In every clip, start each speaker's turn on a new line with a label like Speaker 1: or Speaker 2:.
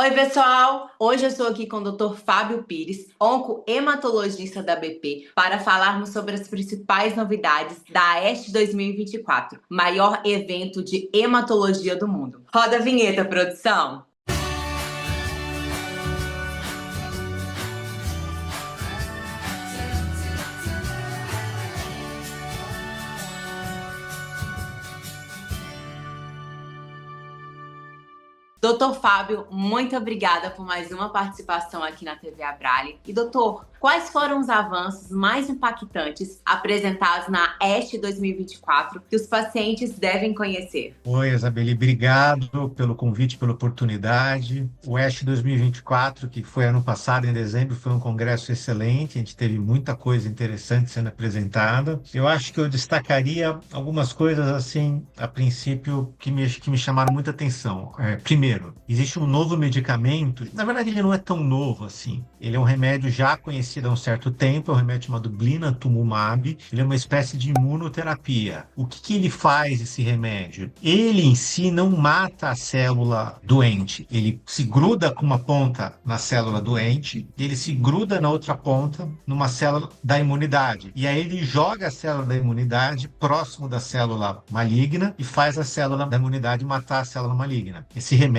Speaker 1: Oi, pessoal! Hoje eu estou aqui com o Dr. Fábio Pires, onco-hematologista da BP, para falarmos sobre as principais novidades da AESH 2024, maior evento de hematologia do mundo. Roda a vinheta, produção! Doutor Fábio, muito obrigada por mais uma participação aqui na TV Abrale. E doutor, quais foram os avanços mais impactantes apresentados na ASH 2024 que os pacientes devem conhecer?
Speaker 2: Oi, Isabelle, obrigado pelo convite, pela oportunidade. O ASH 2024, que foi ano passado, em dezembro, foi um congresso excelente, a gente teve muita coisa interessante sendo apresentada. Eu acho que eu destacaria algumas coisas, assim, a princípio, que me chamaram muita atenção. Primeiro, existe um novo medicamento, na verdade ele não é tão novo assim, ele é um remédio já conhecido há um certo tempo, é um remédio chamado blinatumomab, ele é uma espécie de imunoterapia. O que ele faz, esse remédio? Ele em si não mata a célula doente, ele se gruda com uma ponta na célula doente, ele se gruda na outra ponta numa célula da imunidade. E aí ele joga a célula da imunidade próximo da célula maligna e faz a célula da imunidade matar a célula maligna. Esse remédio,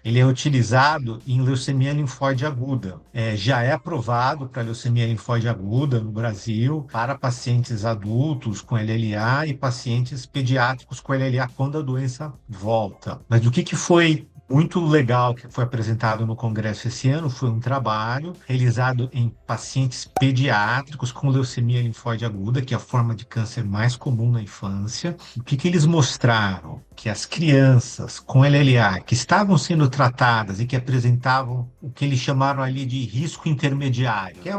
Speaker 2: ele é utilizado em leucemia linfóide aguda. Já é aprovado para leucemia linfóide aguda no Brasil, para pacientes adultos com LLA e pacientes pediátricos com LLA quando a doença volta. Mas o que foi muito legal que foi apresentado no congresso esse ano foi um trabalho realizado em pacientes pediátricos com leucemia linfóide aguda, que é a forma de câncer mais comum na infância. O que eles mostraram? Que as crianças com LLA que estavam sendo tratadas e que apresentavam o que eles chamaram ali de risco intermediário, que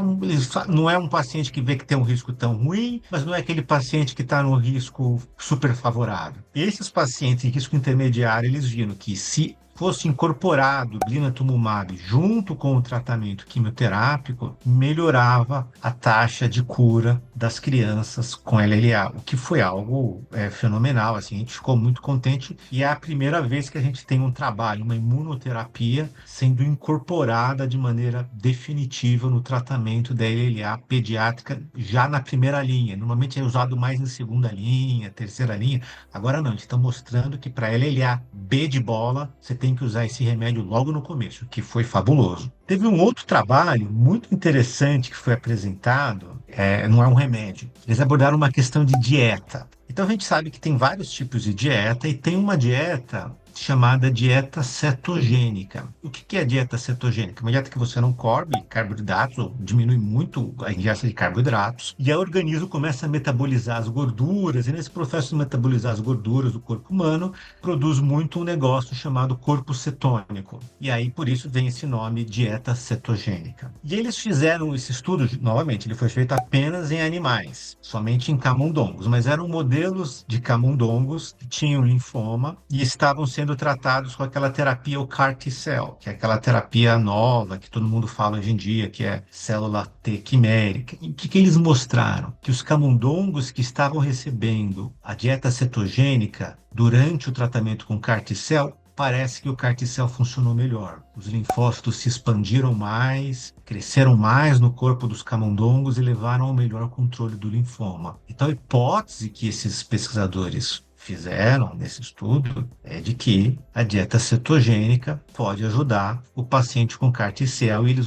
Speaker 2: não é um paciente que vê que tem um risco tão ruim, mas não é aquele paciente que está no risco super favorável. Esses pacientes em risco intermediário, eles viram que se fosse incorporado blinatumomab junto com o tratamento quimioterápico, melhorava a taxa de cura das crianças com LLA, o que foi algo fenomenal. Assim, a gente ficou muito contente e é a primeira vez que a gente tem um trabalho, uma imunoterapia sendo incorporada de maneira definitiva no tratamento da LLA pediátrica já na primeira linha. Normalmente é usado mais em segunda linha, terceira linha. Agora não, a gente está mostrando que para LLA B de bola, você tem que usar esse remédio logo no começo, que foi fabuloso. Teve um outro trabalho muito interessante que foi apresentado, não é um remédio. Eles abordaram uma questão de dieta. Então a gente sabe que tem vários tipos de dieta e tem uma dieta chamada dieta cetogênica. O que é a dieta cetogênica? Uma dieta que você não come carboidratos, ou diminui muito a ingesta de carboidratos, e aí o organismo começa a metabolizar as gorduras, e nesse processo de metabolizar as gorduras do corpo humano, produz muito um negócio chamado corpo cetônico. E aí, por isso, vem esse nome, dieta cetogênica. E eles fizeram esse estudo, novamente, ele foi feito apenas em animais, somente em camundongos, mas eram modelos de camundongos que tinham linfoma e estavam sendo tratados com aquela terapia, o CAR T-cell, que é aquela terapia nova que todo mundo fala hoje em dia, que é célula T quimérica. E o que eles mostraram? Que os camundongos que estavam recebendo a dieta cetogênica durante o tratamento com CAR T-cell, parece que o CAR T-cell funcionou melhor. Os linfócitos se expandiram mais, cresceram mais no corpo dos camundongos e levaram ao melhor controle do linfoma. Então, a hipótese que esses pesquisadores fizeram nesse estudo é de que a dieta cetogênica pode ajudar o paciente com CAR T-cell e eles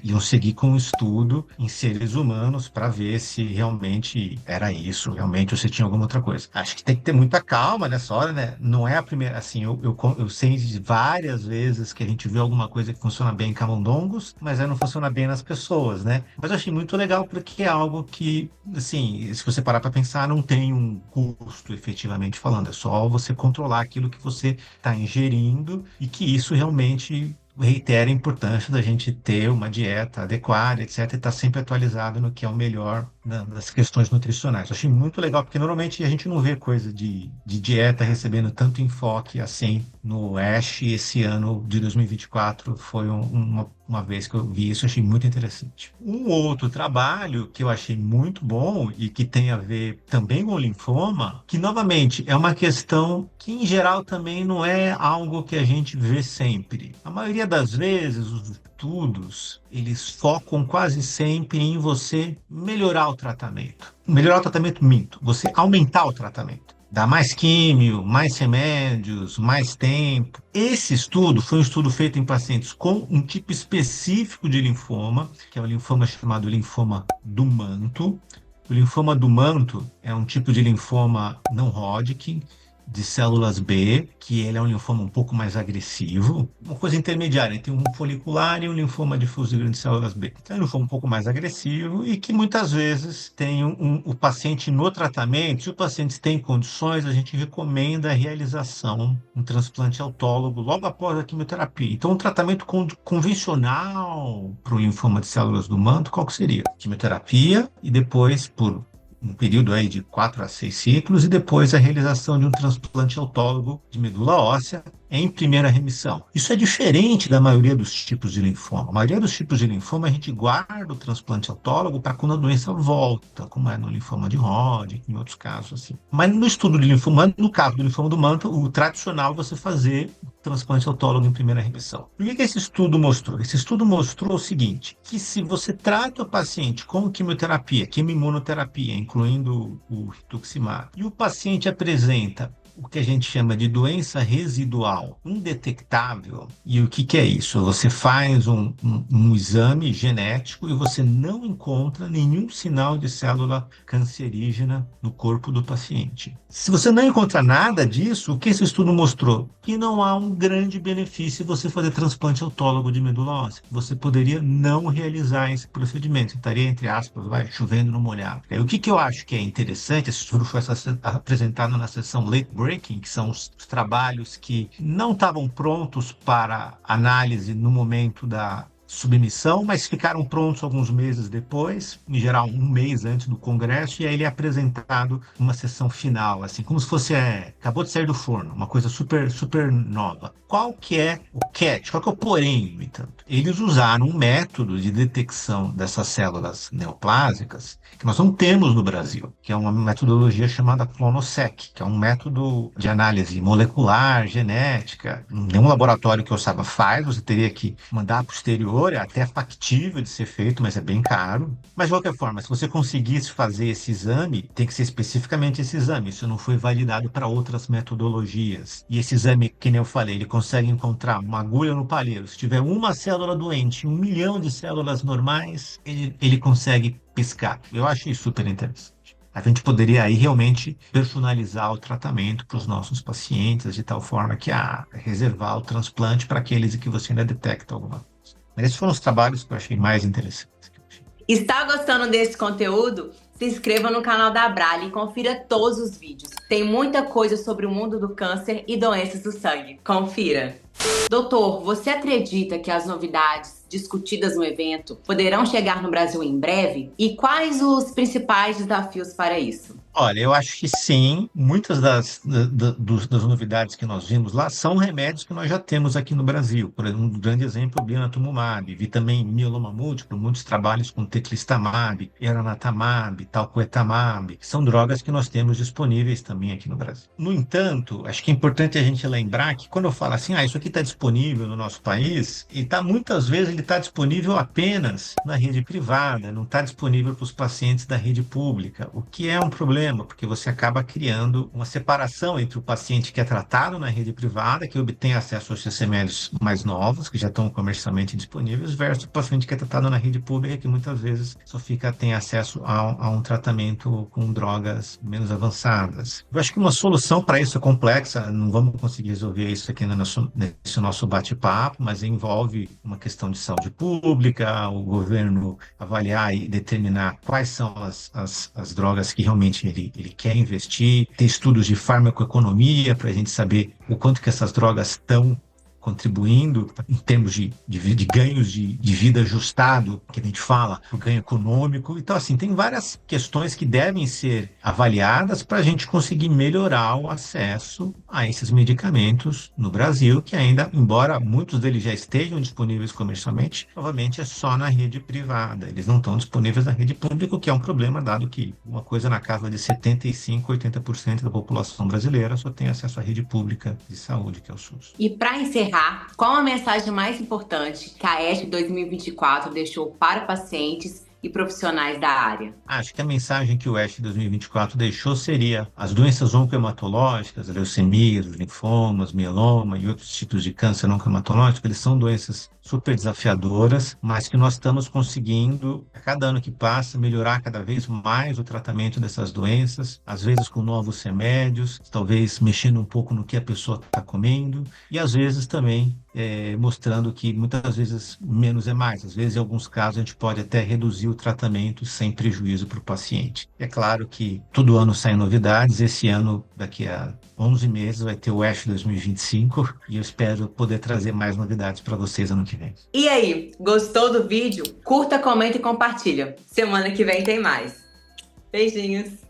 Speaker 2: iam seguir com um estudo em seres humanos para ver se realmente era isso, realmente ou se tinha alguma outra coisa. Acho que tem que ter muita calma nessa hora, né? Não é a primeira, assim, eu sei de várias vezes que a gente vê alguma coisa que funciona bem em camundongos, mas aí não funciona bem nas pessoas, né? Mas eu achei muito legal porque é algo que, assim, se você parar para pensar, não tem um custo efetivamente falando, é só você controlar aquilo que você está ingerindo e que isso realmente reitera a importância da gente ter uma dieta adequada, etc., e estar sempre atualizado no que é o melhor das questões nutricionais. Eu achei muito legal, porque normalmente a gente não vê coisa de dieta recebendo tanto enfoque assim no ASH. Esse ano de 2024 foi uma vez que eu vi isso, eu achei muito interessante. Um outro trabalho que eu achei muito bom e que tem a ver também com o linfoma, que novamente é uma questão que em geral também não é algo que a gente vê sempre. A maioria das vezes os estudos, eles focam quase sempre em você melhorar o tratamento. Melhorar o tratamento, minto. Você aumentar o tratamento. Dar mais químio, mais remédios, mais tempo. Esse estudo foi um estudo feito em pacientes com um tipo específico de linfoma, que é o linfoma chamado linfoma do manto. O linfoma do manto é um tipo de linfoma não Hodgkin, de células B, que ele é um linfoma um pouco mais agressivo, uma coisa intermediária entre um folicular e um linfoma difuso de grandes células B. Então, é um linfoma um pouco mais agressivo e que muitas vezes tem o paciente no tratamento, se o paciente tem condições, a gente recomenda a realização de um transplante autólogo logo após a quimioterapia. Então, um tratamento convencional para o linfoma de células do manto, qual que seria? Quimioterapia e depois, por um período aí de 4 a 6 ciclos, e depois a realização de um transplante autólogo de medula óssea em primeira remissão. Isso é diferente da maioria dos tipos de linfoma. A maioria dos tipos de linfoma a gente guarda o transplante autólogo para quando a doença volta, como é no linfoma de Hodgkin, em outros casos assim. Mas no estudo de linfoma, no caso do linfoma do manto, o tradicional é você fazer transplante autólogo em primeira remissão. O que esse estudo mostrou? Esse estudo mostrou o seguinte, que se você trata o paciente com quimioterapia, quimioimunoterapia, incluindo o rituximab, e o paciente apresenta o que a gente chama de doença residual indetectável. E o que é isso? Você faz um exame genético e você não encontra nenhum sinal de célula cancerígena no corpo do paciente. Se você não encontra nada disso, o que esse estudo mostrou? Que não há um grande benefício você fazer transplante autólogo de medula óssea. Você poderia não realizar esse procedimento. Você estaria, entre aspas, chovendo no molhado. O que eu acho que é interessante, esse estudo foi apresentado na sessão Late Breaking, que são os trabalhos que não estavam prontos para análise no momento da submissão, mas ficaram prontos alguns meses depois, em geral um mês antes do congresso, e aí ele é apresentado numa sessão final, assim, como se fosse, acabou de sair do forno, uma coisa super, super nova. Qual que é o catch? Qual que é o porém, no entanto? Eles usaram um método de detecção dessas células neoplásicas que nós não temos no Brasil, que é uma metodologia chamada clonoSEQ, que é um método de análise molecular, genética. Nenhum laboratório que eu saiba faz, você teria que mandar para o exterior, é até factível de ser feito, mas é bem caro. Mas, de qualquer forma, se você conseguisse fazer esse exame, tem que ser especificamente esse exame. Isso não foi validado para outras metodologias. E esse exame, que nem eu falei, ele consegue encontrar uma agulha no palheiro. Se tiver uma célula doente, 1 milhão de células normais, ele consegue piscar. Eu achei super interessante. A gente poderia aí realmente personalizar o tratamento para os nossos pacientes, de tal forma que reservar o transplante para aqueles em que você ainda detecta alguma coisa. Mas esses foram os trabalhos que eu achei mais interessantes.
Speaker 1: Está gostando desse conteúdo? Se inscreva no canal da Abrale e confira todos os vídeos. Tem muita coisa sobre o mundo do câncer e doenças do sangue. Confira! Doutor, você acredita que as novidades discutidas no evento poderão chegar no Brasil em breve? E quais os principais desafios para isso?
Speaker 2: Olha, eu acho que sim. Muitas das novidades que nós vimos lá são remédios que nós já temos aqui no Brasil. Por exemplo, um grande exemplo, o blinatumomab. Vi também mieloma múltiplo, muitos trabalhos com teclistamab, elranatamab, talquetamab. São drogas que nós temos disponíveis também aqui no Brasil. No entanto, acho que é importante a gente lembrar que quando eu falo assim, isso aqui está disponível no nosso país, e muitas vezes ele está disponível apenas na rede privada, não está disponível para os pacientes da rede pública, o que é um problema, porque você acaba criando uma separação entre o paciente que é tratado na rede privada, que obtém acesso aos remédios mais novos, que já estão comercialmente disponíveis, versus o paciente que é tratado na rede pública, que muitas vezes só tem acesso a um tratamento com drogas menos avançadas. Eu acho que uma solução para isso é complexa, não vamos conseguir resolver isso aqui nesse nosso bate-papo, mas envolve uma questão de saúde pública, o governo avaliar e determinar quais são as drogas que realmente ele quer investir, ter estudos de farmacoeconomia para a gente saber o quanto que essas drogas estão contribuindo em termos de ganhos de vida ajustado, que a gente fala, o ganho econômico. Então, assim, tem várias questões que devem ser avaliadas para a gente conseguir melhorar o acesso a esses medicamentos no Brasil, que ainda, embora muitos deles já estejam disponíveis comercialmente, provavelmente é só na rede privada. Eles não estão disponíveis na rede pública, o que é um problema, dado que uma coisa na casa de 75, 80% da população brasileira só tem acesso à rede pública de saúde, que é o SUS.
Speaker 1: E para encerrar, qual a mensagem mais importante que a ESC 2024 deixou para pacientes e profissionais da área?
Speaker 2: Acho que a mensagem que o ESC 2024 deixou seria as doenças oncohematológicas, leucemias, linfomas, mieloma e outros tipos de câncer oncohematológico, eles são doenças super desafiadoras, mas que nós estamos conseguindo, a cada ano que passa, melhorar cada vez mais o tratamento dessas doenças, às vezes com novos remédios, talvez mexendo um pouco no que a pessoa está comendo, e às vezes também mostrando que muitas vezes menos é mais. Às vezes, em alguns casos, a gente pode até reduzir o tratamento sem prejuízo para o paciente. É claro que todo ano saem novidades. Esse ano, daqui a 11 meses, vai ter o ASH 2025 e eu espero poder trazer mais novidades para vocês ano que vem.
Speaker 1: E aí, gostou do vídeo? Curta, comenta e compartilha. Semana que vem tem mais. Beijinhos!